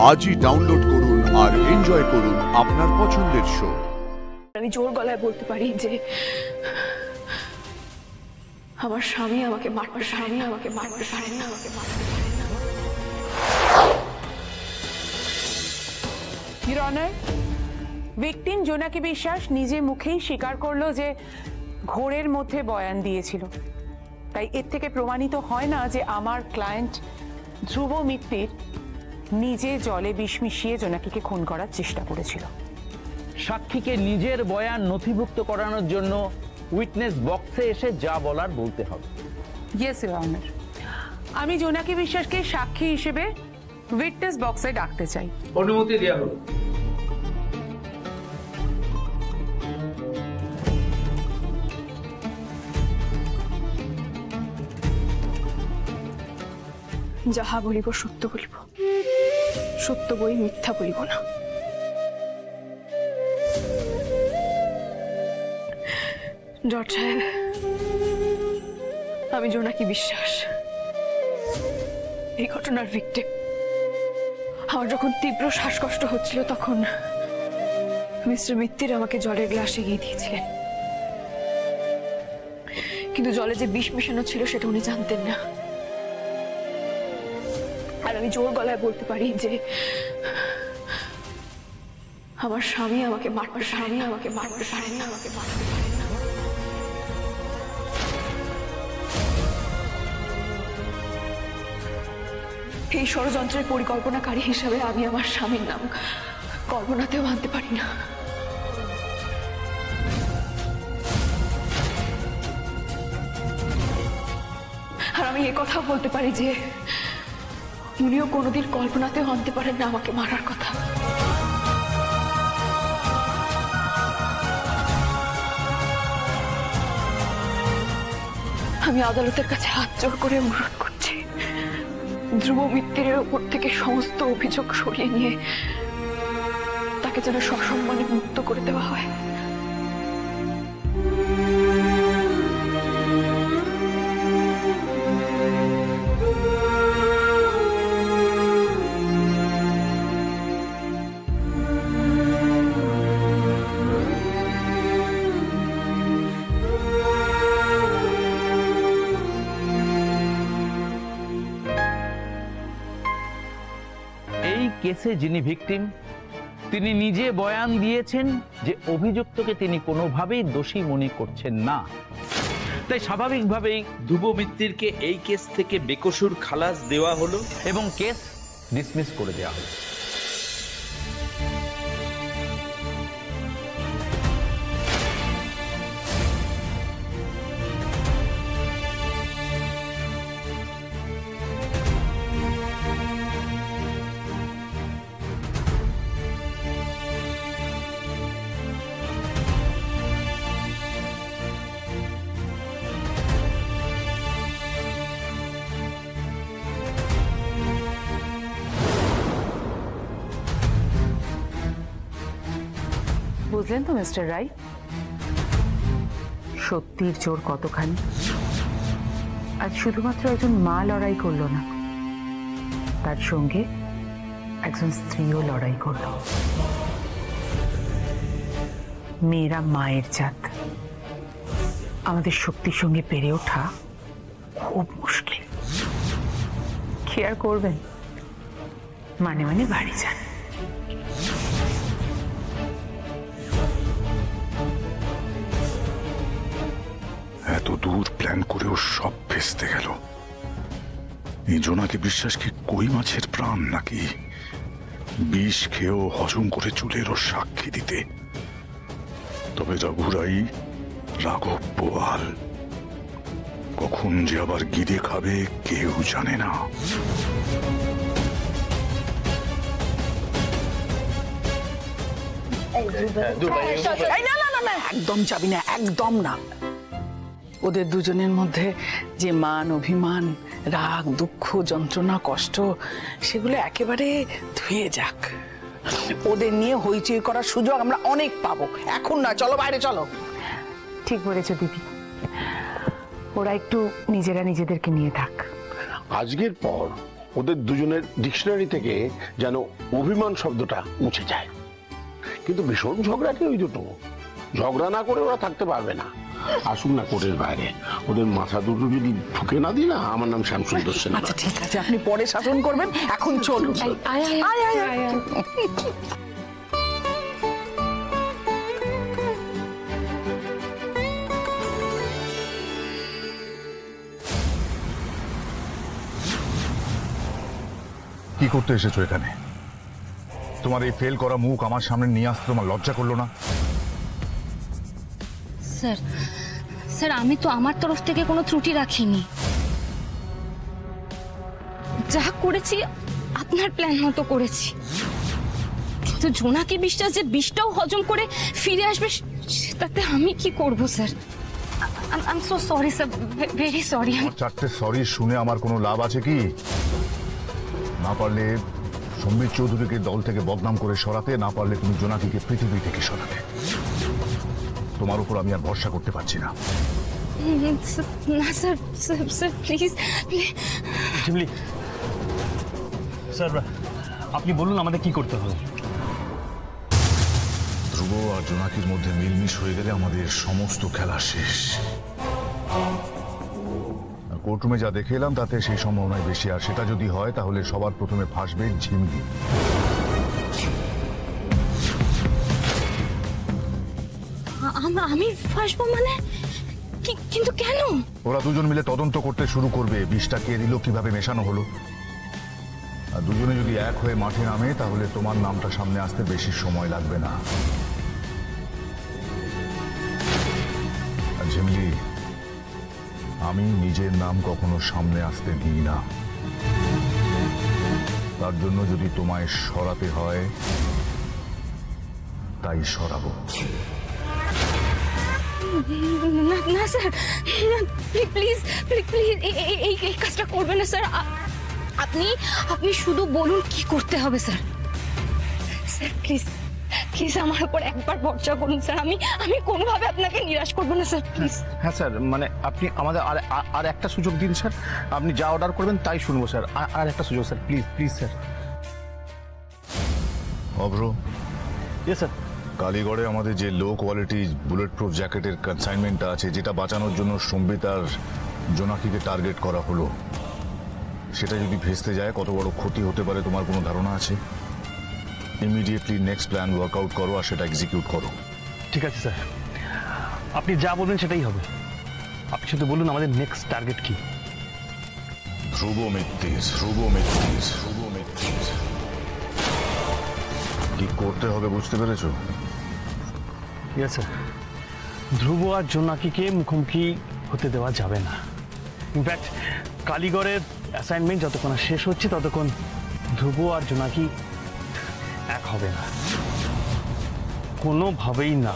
আজই ডাউনলোড করুন আর এনজয় করুন আপনার পছন্দের শো। আমি জোর গলায় বলতে পারি যে আমার স্বামী আমাকে মারতে পারে না। ইউর অনার, ভিকটিম জোনাকি বিশ্বাস নিজে মুখেই স্বীকার করলো যে ঘোরের মধ্যে বয়ান দিয়েছিল। তাই এর থেকে প্রমাণিত হয় না যে আমার ক্লায়েন্ট ধ্রুব মিত্তির নিজে জলে বিষ মিশিয়ে জোনাকিকে খুন করার চেষ্টা করেছিল। সাক্ষীকে নিজের বয়ান নথিভুক্ত করানোর জন্য উইটনেস বক্সে এসে যা বলার বলতে হবে। ইয়েস ইউর অনার, আমি জোনাকি বিশ্বাসকে সাক্ষী হিসেবে উইটনেস বক্সে ডাকতে চাই। অনুমতি দেওয়া হলো। যাহা বলিব সত্য বলিব, সত্য বই মিথ্যা বলিব না। জজ সাহেব, আমি জোনাকি বিশ্বাস, এই ঘটনার ভিকটিম। আমার যখন তীব্র শ্বাসকষ্ট হচ্ছিল তখন মিস্টার মিত্তির আমাকে জলের গ্লাস এগিয়ে দিয়েছিলেন, কিন্তু জলে যে বিষ মেশানো ছিল সেটা উনি জানতেন না। আর আমি জোর গলায় বলতে পারি যে আমার স্বামী আমাকে মারতে পারে না। এই ষড়যন্ত্রের পরিকল্পনাকারী হিসাবে আমি আমার স্বামীর নাম কল্পনাতেও আনতে পারি না। আর আমি কথা বলতে পারি যে উনিও কোনোদিন কল্পনাতেও আনতে পারেন না আমাকে মারার কথা। আমি আদালতের কাছে হাত জোড় করে অনুরোধ করছি, ধ্রুব মিত্তিরের উপর থেকে সমস্ত অভিযোগ সরিয়ে নিয়ে তাকে যেন সসম্মানে মুক্ত করে দেওয়া হয়। কেসে যিনি ভিকটিম তিনি নিজে বয়ান দিয়েছেন যে অভিযুক্তকে তিনি কোনোভাবেই দোষী মনে করছেন না। তাই স্বাভাবিকভাবেই ধ্রুব মিত্তিরকে এই কেস থেকে বেকসুর খালাস দেওয়া হলো এবং কেস ডিসমিস করে দেওয়া হলো। বুঝলেন তো মিস্টার রায়, সত্যির জোর কতখানি। আজ শুধুমাত্র একজন মা লড়াই করলো না, তার সঙ্গে একজন স্ত্রীও লড়াই করল। মেয়েরা মায়ের জাত, আমাদের শক্তির সঙ্গে পেরে ওঠা খুব মুশকিল। কি আর করবেন, মানে মানে বাড়ি যান। এত দূর প্ল্যান করেও সব ভেস্তে গেল। এই জোনাকি বিশ্বাস কি কই মাছের প্রাণ নাকি? বিষ খেয়েও হজম করে চুলেরও সাক্ষী দিতে। তবে রঘুরাই রাঘব বোয়াল, কখন যে আবার গিলে খাবে কেউ জানে না। একদম যাবি না, একদম না। ওদের দুজনের মধ্যে যে মান অভিমান, রাগ, দুঃখ, যন্ত্রণা, কষ্ট, সেগুলো একেবারে ধুয়ে যাক। ওদের নিয়ে হইচই করার সুযোগ আমরা অনেক পাবো, এখন না। চলো বাইরে চলো। ঠিক বলেছো দিদি, ওরা একটু নিজেরা নিজেদেরকে নিয়ে থাক। আজকের পর ওদের দুজনের ডিকশনারি থেকে যেন অভিমান শব্দটা মুছে যায়। কিন্তু ভীষণ ঝগড়াটে ওই দুটো, ঝগড়া না করে ওরা থাকতে পারবে না। আসুন না কোর্টের বাইরে, ওদের মাথা দুটো যদি ঢুকে না দিই না, আমার নাম শ্যামসুন্দর সেন। আচ্ছা ঠিক আছে, আপনি পরে শাসন করবেন, এখন চলুন। আয় আয় আয় আয় আয়। কি করতে এসেছো এখানে? তোমার এই ফেল করা মুখ আমার সামনে নিয়ে আসতে তোমার লজ্জা করলো না? স্যার স্যার আমি তো আমার তরফ থেকে কোনো ত্রুটি রাখিনি, যা করেছি আপনার প্ল্যান মতো করেছি। কিন্তু জোনাকি বিশ্বাস যে বিষটাও হজম করে ফিরে আসবে, তাতে আমি কি করব sir? I am so sorry sir, very sorry. চারটে সরি শুনে আমার কোনো লাভ আছে কি? না পারলে সম্বিত চৌধুরীকে দল থেকে বদনাম করে সরাতে, না পারলে তুমি জোনাকিকে পৃথিবী থেকে সরাতে। তোমার উপর আমি আর ভরসা করতে পারছি না। না sir, sir please Shibli sir, আপনি বলুন আমাদের কি করতে হবে? ধ্রুব আর জোনাকির মধ্যে মিলমিশ হয়ে গেলে আমাদের সমস্ত খেলা শেষ। কোর্টরুমে যা দেখে এলাম তাতে সেই সম্ভাবনায় বেশি, আর সেটা যদি হয় তাহলে সবার প্রথমে ফাঁসবে ঝিমলি। আমি ফাঁসবো মানে? কিন্তু কেন? ওরা দুজন মিলে তদন্ত করতে শুরু করবে বিষটা কে দিল, কিভাবে মেশানো হলো। আর দুজনে যদি এক হয়ে মাঠে নামে তাহলে তোমার নামটা সামনে আসতে বেশি সময় লাগবে না। আর ঝিমলি, আমি নিজের নাম কখনো সামনে আসতে দিই না। তার জন্য যদি তোমায় সরাতে হয় তাই সরাবো। না স্যার, প্লিজ প্লিজ এই কাজটা করবেন না স্যার। আপনি শুধু বলুন কি করতে হবে স্যার। স্যার প্লিজ প্লিজ আমার উপর একবার ভরসা করুন স্যার, আমি কোনোভাবে আপনাকে নিরাশ করবো না স্যার, প্লিজ। হ্যাঁ স্যার, মানে আপনি আমাদের আর একটা সুযোগ দিন স্যার। আপনি যা অর্ডার করবেন তাই শুনবো স্যার। আর একটা সুযোগ sir, please please sir. Abhra, yes sir. কালীগড়ে আমাদের যে লো কোয়ালিটি বুলেট প্রুফ জ্যাকেটের কনসাইনমেন্টটা আছে, যেটা বাঁচানোর জন্য সম্বিত আর জোনাকিকে টার্গেট করা হলো, সেটা যদি ভেস্তে যায় কত বড় ক্ষতি হতে পারে তোমার কোনো ধারণা আছে? ইমিডিয়েটলি নেক্সট প্ল্যান ওয়ার্কআউট করো আর সেটা এক্সিকিউট করো। ঠিক আছে স্যার, আপনি যা বলবেন সেটাই হবে। আপনি শুধু বলুন আমাদের নেক্সট টার্গেট কি? ধ্রুব মিত্তির, ধ্রুব মিত্তির, ধ্রুব মিত্তির। কি করতে হবে বুঝতে পেরেছো? Yes sir. ধ্রুব আর জোনাকিকে মুখোমুখি হতে দেওয়া যাবে না। ইনফ্যাক্ট কালীগড়ের অ্যাসাইনমেন্ট যতক্ষণ শেষ হচ্ছে ততক্ষণ ধ্রুব আর জোনাকি এক হবে না, কোনোভাবেই না।